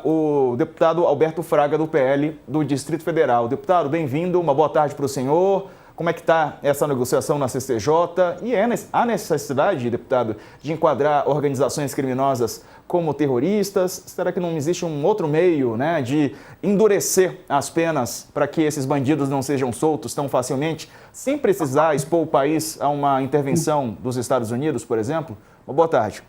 O deputado Alberto Fraga, do PL do Distrito Federal. Deputado, bem-vindo, uma boa tarde para o senhor. Como é que está essa negociação na CCJ? E há necessidade, deputado, de enquadrar organizações criminosas como terroristas? Será que não existe um outro meio, né, de endurecer as penas para que esses bandidos não sejam soltos tão facilmente, sem precisar expor o país a uma intervenção dos Estados Unidos, por exemplo? Uma boa tarde.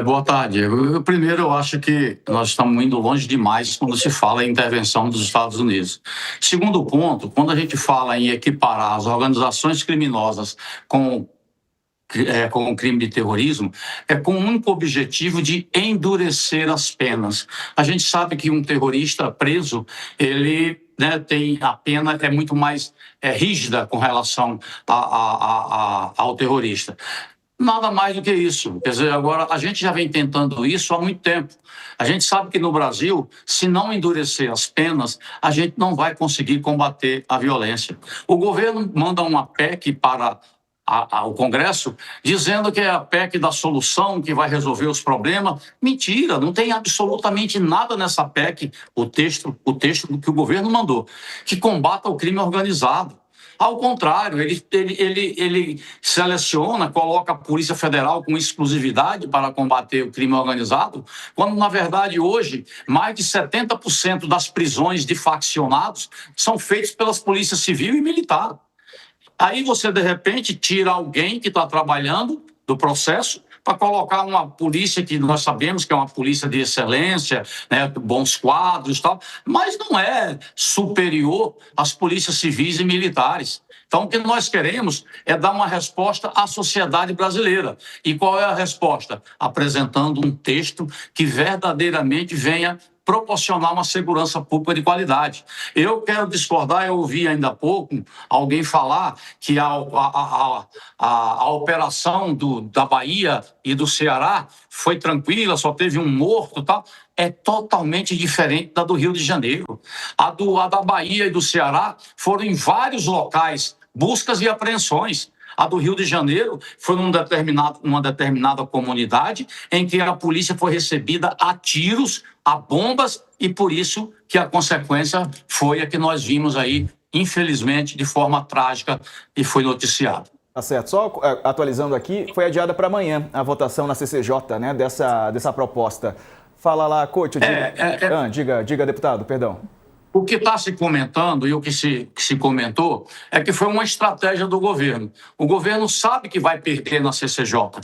Boa tarde. Primeiro, eu acho que nós estamos indo longe demais quando se fala em intervenção dos Estados Unidos. Segundo ponto, quando a gente fala em equiparar as organizações criminosas com o crime de terrorismo, é com o único objetivo de endurecer as penas. A gente sabe que um terrorista preso, ele tem a pena é muito mais rígida com relação ao terrorista. Nada mais do que isso. Quer dizer, agora, a gente já vem tentando isso há muito tempo. A gente sabe que no Brasil, se não endurecer as penas, a gente não vai conseguir combater a violência. O governo manda uma PEC para o Congresso, dizendo que é a PEC da solução, que vai resolver os problemas. Mentira, não tem absolutamente nada nessa PEC, o texto que o governo mandou, que combata o crime organizado. Ao contrário, ele seleciona, coloca a Polícia Federal com exclusividade para combater o crime organizado, quando, na verdade, hoje, mais de 70% das prisões de faccionados são feitas pelas polícias civil e militar. Aí você, de repente, tira alguém que está trabalhando do processo para colocar uma polícia que nós sabemos que é uma polícia de excelência, né, bons quadros e tal, mas não é superior às polícias civis e militares. Então, o que nós queremos é dar uma resposta à sociedade brasileira. E qual é a resposta? Apresentando um texto que verdadeiramente venha proporcionar uma segurança pública de qualidade. Eu quero discordar, eu ouvi ainda há pouco alguém falar que a operação da Bahia e do Ceará foi tranquila, só teve um morto e tal. É totalmente diferente da do Rio de Janeiro. A da Bahia e do Ceará foram em vários locais, buscas e apreensões. A do Rio de Janeiro foi numa determinada comunidade em que a polícia foi recebida a tiros, a bombas, e por isso que a consequência foi a que nós vimos aí, infelizmente, de forma trágica, e foi noticiado. Tá certo. Só atualizando aqui, foi adiada para amanhã a votação na CCJ, né, dessa proposta. Fala lá, Couto. Diga, deputado, perdão. O que está se comentando e o que se comentou é que foi uma estratégia do governo. O governo sabe que vai perder na CCJ.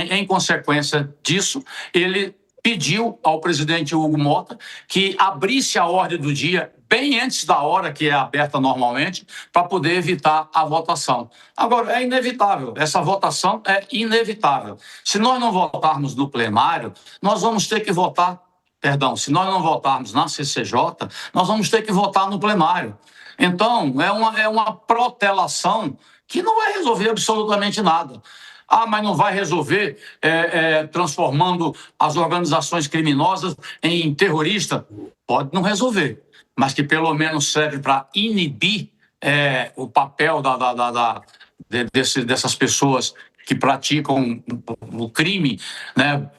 Em consequência disso, ele pediu ao presidente Hugo Mota que abrisse a ordem do dia bem antes da hora que é aberta normalmente, para poder evitar a votação. Agora, é inevitável, essa votação é inevitável. Se nós não votarmos no plenário, nós vamos ter que votar. Se nós não votarmos na CCJ, nós vamos ter que votar no plenário. Então, é uma protelação que não vai resolver absolutamente nada. Mas não vai resolver transformando as organizações criminosas em terroristas? Pode não resolver, mas que pelo menos serve para inibir o papel dessas pessoas que praticam o crime, né?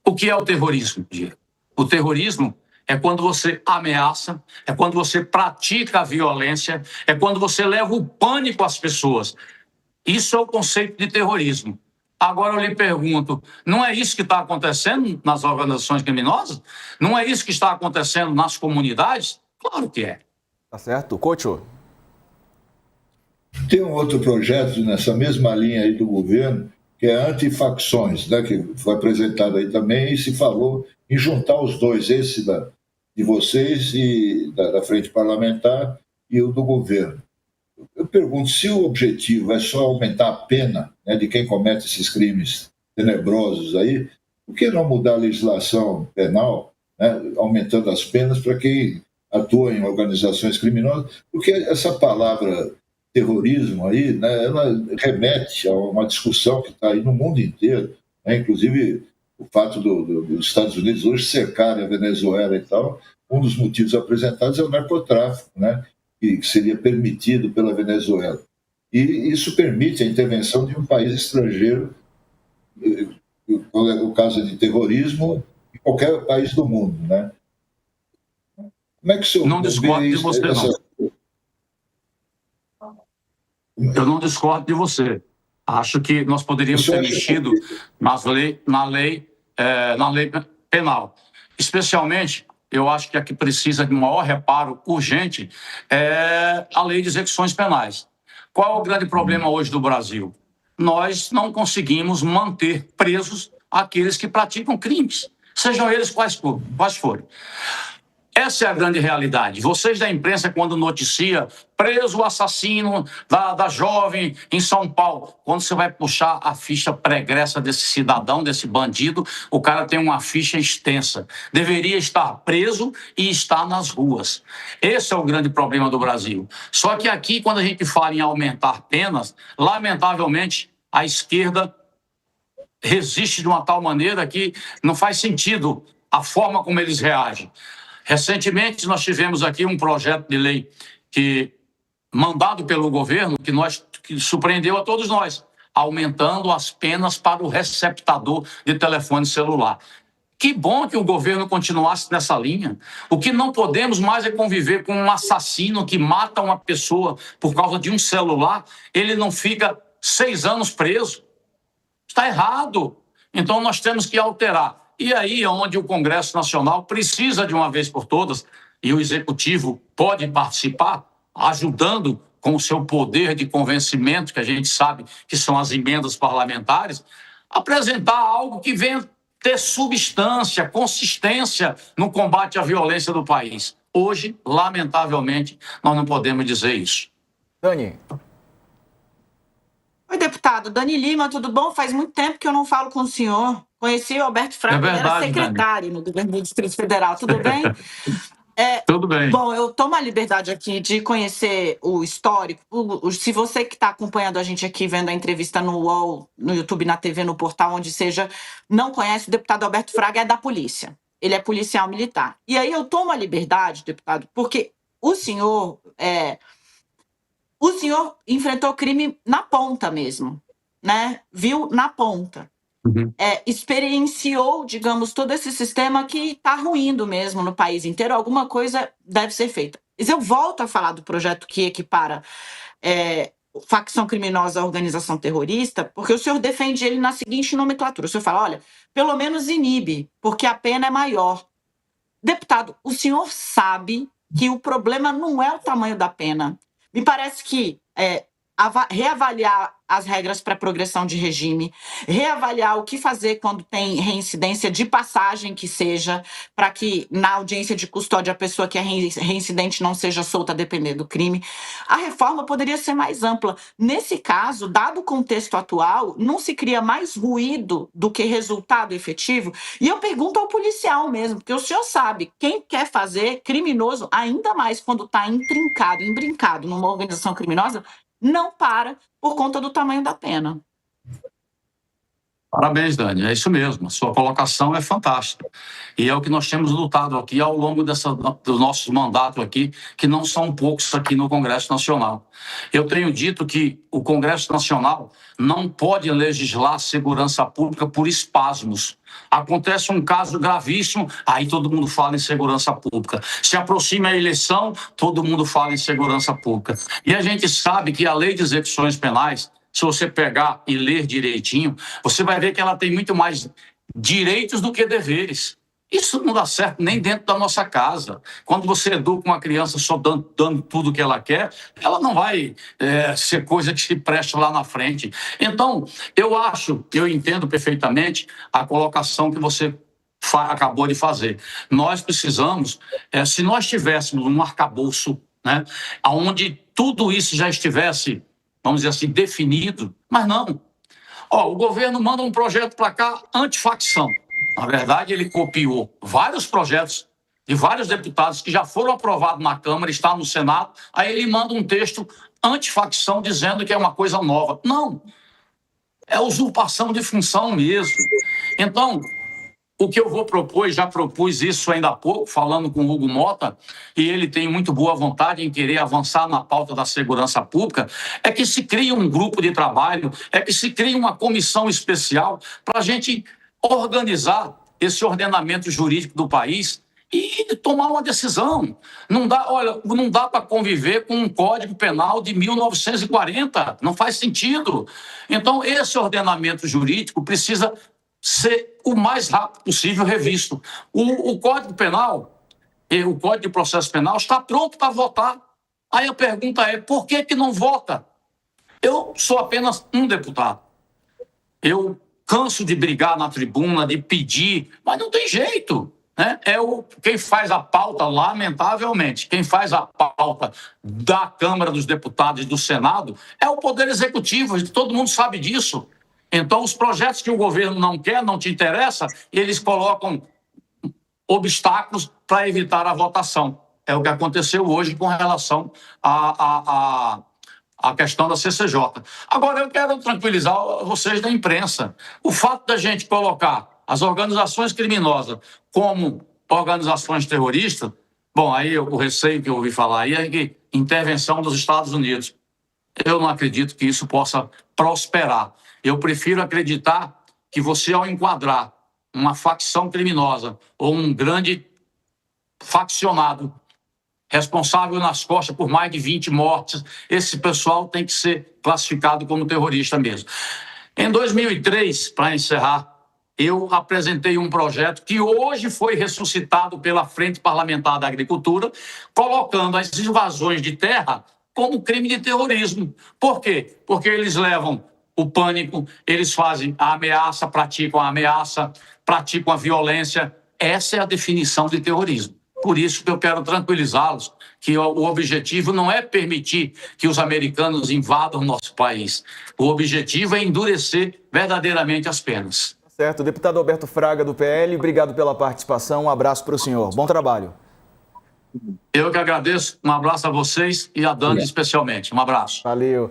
O que é o terrorismo, Diego? O terrorismo é quando você ameaça, é quando você pratica a violência, é quando você leva o pânico às pessoas. Isso é o conceito de terrorismo. Agora eu lhe pergunto, não é isso que está acontecendo nas organizações criminosas? Não é isso que está acontecendo nas comunidades? Claro que é. Tá certo. Couto. Tem um outro projeto nessa mesma linha aí do governo, que é antifacções, né, que foi apresentado aí também, e se falou em juntar os dois, esse de vocês e da Frente Parlamentar e o do governo. Eu pergunto, se o objetivo é só aumentar a pena, né, de quem comete esses crimes tenebrosos aí, por que não mudar a legislação penal, né, aumentando as penas para quem atua em organizações criminosas? Porque essa palavra terrorismo aí, né, ela remete a uma discussão que está aí no mundo inteiro, né, inclusive o fato dos Estados Unidos hoje cercarem a Venezuela e tal, um dos motivos apresentados é o narcotráfico, né, que seria permitido pela Venezuela. E isso permite a intervenção de um país estrangeiro o caso de terrorismo em qualquer país do mundo, né? Como é que o senhor Não discordo de você, não. Eu não discordo de você. Acho que nós poderíamos ter mexido na lei penal. Especialmente, eu acho que a que precisa de maior reparo urgente é a lei de execuções penais. Qual é o grande problema hoje do Brasil? Nós não conseguimos manter presos aqueles que praticam crimes, sejam eles quais forem. Essa é a grande realidade. Vocês da imprensa, quando noticia preso o assassino da jovem em São Paulo, quando você vai puxar a ficha pregressa desse cidadão, desse bandido, o cara tem uma ficha extensa. Deveria estar preso e estar nas ruas. Esse é o grande problema do Brasil. Só que aqui, quando a gente fala em aumentar penas, lamentavelmente, a esquerda resiste de uma tal maneira que não faz sentido a forma como eles reagem. Recentemente, nós tivemos aqui um projeto de lei mandado pelo governo que surpreendeu a todos nós, aumentando as penas para o receptador de telefone celular. Que bom que o governo continuasse nessa linha. O que não podemos mais é conviver com um assassino que mata uma pessoa por causa de um celular. Ele não fica 6 anos preso. Está errado. Então, nós temos que alterar. E aí é onde o Congresso Nacional precisa, de uma vez por todas, e o Executivo pode participar, ajudando com o seu poder de convencimento, que a gente sabe que são as emendas parlamentares, apresentar algo que venha ter substância, consistência no combate à violência do país. Hoje, lamentavelmente, nós não podemos dizer isso. Dani. Oi, deputado. Dani Lima, tudo bom? Faz muito tempo que eu não falo com o senhor. Conheci o Alberto Fraga, ele era secretário no governo do Distrito Federal. Tudo bem? Tudo bem. Bom, eu tomo a liberdade aqui de conhecer o histórico. Se você que está acompanhando a gente aqui, vendo a entrevista no UOL, no YouTube, na TV, no portal, onde seja, não conhece, o deputado Alberto Fraga é da polícia. Ele é policial militar. E aí eu tomo a liberdade, deputado, porque o senhor enfrentou crime na ponta mesmo, né? Viu na ponta. Uhum. Experienciou, digamos, todo esse sistema que está ruindo mesmo no país inteiro. Alguma coisa deve ser feita. Mas eu volto a falar do projeto que equipara facção criminosa à organização terrorista, porque o senhor defende ele na seguinte nomenclatura. O senhor fala, olha, pelo menos inibe, porque a pena é maior. Deputado, o senhor sabe que o problema não é o tamanho da pena. Me parece que reavaliar as regras para progressão de regime, reavaliar o que fazer quando tem reincidência de passagem que seja, para que na audiência de custódia a pessoa que é reincidente não seja solta a depender do crime. A reforma poderia ser mais ampla. Nesse caso, dado o contexto atual, não se cria mais ruído do que resultado efetivo? E eu pergunto ao policial mesmo, porque o senhor sabe, quem quer fazer criminoso, ainda mais quando está embrincado numa organização criminosa, não para por conta do tamanho da pena. Parabéns, Dani. É isso mesmo. A sua colocação é fantástica. E é o que nós temos lutado aqui ao longo dos nossos mandatos aqui, que não são poucos aqui no Congresso Nacional. Eu tenho dito que o Congresso Nacional não pode legislar segurança pública por espasmos. Acontece um caso gravíssimo, aí todo mundo fala em segurança pública. Se aproxima a eleição, todo mundo fala em segurança pública. E a gente sabe que a lei de execuções penais, se você pegar e ler direitinho, você vai ver que ela tem muito mais direitos do que deveres. Isso não dá certo nem dentro da nossa casa. Quando você educa uma criança só dando tudo o que ela quer, ela não vai ser coisa que se presta lá na frente. Então, eu entendo perfeitamente a colocação que você acabou de fazer. Nós precisamos, se nós tivéssemos um arcabouço, né, onde tudo isso já estivesse, vamos dizer assim, definido, mas não. O governo manda um projeto para cá, antifacção. Na verdade, ele copiou vários projetos de vários deputados que já foram aprovados na Câmara, está no Senado, aí ele manda um texto antifacção dizendo que é uma coisa nova. Não, é usurpação de função mesmo. Então, o que eu vou propor, já propus isso ainda há pouco, falando com o Hugo Mota, e ele tem muito boa vontade em querer avançar na pauta da segurança pública, é que se crie um grupo de trabalho, é que se crie uma comissão especial para a gente organizar esse ordenamento jurídico do país e tomar uma decisão. Não dá para conviver com um Código Penal de 1940, não faz sentido. Então, esse ordenamento jurídico precisa ser o mais rápido possível revisto. O Código Penal, o Código de Processo Penal está pronto para votar. Aí a pergunta é, por que não vota? Eu sou apenas um deputado. Eu canso de brigar na tribuna, de pedir, mas não tem jeito, né? Quem faz a pauta, lamentavelmente, quem faz a pauta da Câmara dos Deputados e do Senado é o Poder Executivo, todo mundo sabe disso. Então, os projetos que o governo não quer, não te interessa, eles colocam obstáculos para evitar a votação. É o que aconteceu hoje com relação à questão da CCJ. Agora, eu quero tranquilizar vocês da imprensa. O fato da gente colocar as organizações criminosas como organizações terroristas, bom, aí o receio que eu ouvi falar aí é que intervenção dos Estados Unidos. Eu não acredito que isso possa prosperar. Eu prefiro acreditar que você, ao enquadrar uma facção criminosa ou um grande faccionado responsável nas costas por mais de 20 mortes, esse pessoal tem que ser classificado como terrorista mesmo. Em 2003, para encerrar, eu apresentei um projeto que hoje foi ressuscitado pela Frente Parlamentar da Agricultura, colocando as invasões de terra como crime de terrorismo. Por quê? Porque eles levam o pânico, eles fazem a ameaça, praticam a violência. Essa é a definição de terrorismo. Por isso que eu quero tranquilizá-los que o objetivo não é permitir que os americanos invadam o nosso país. O objetivo é endurecer verdadeiramente as penas. Certo. Deputado Alberto Fraga, do PL, obrigado pela participação. Um abraço para o senhor. Bom trabalho. Eu que agradeço. Um abraço a vocês e a Dani especialmente. Um abraço. Valeu.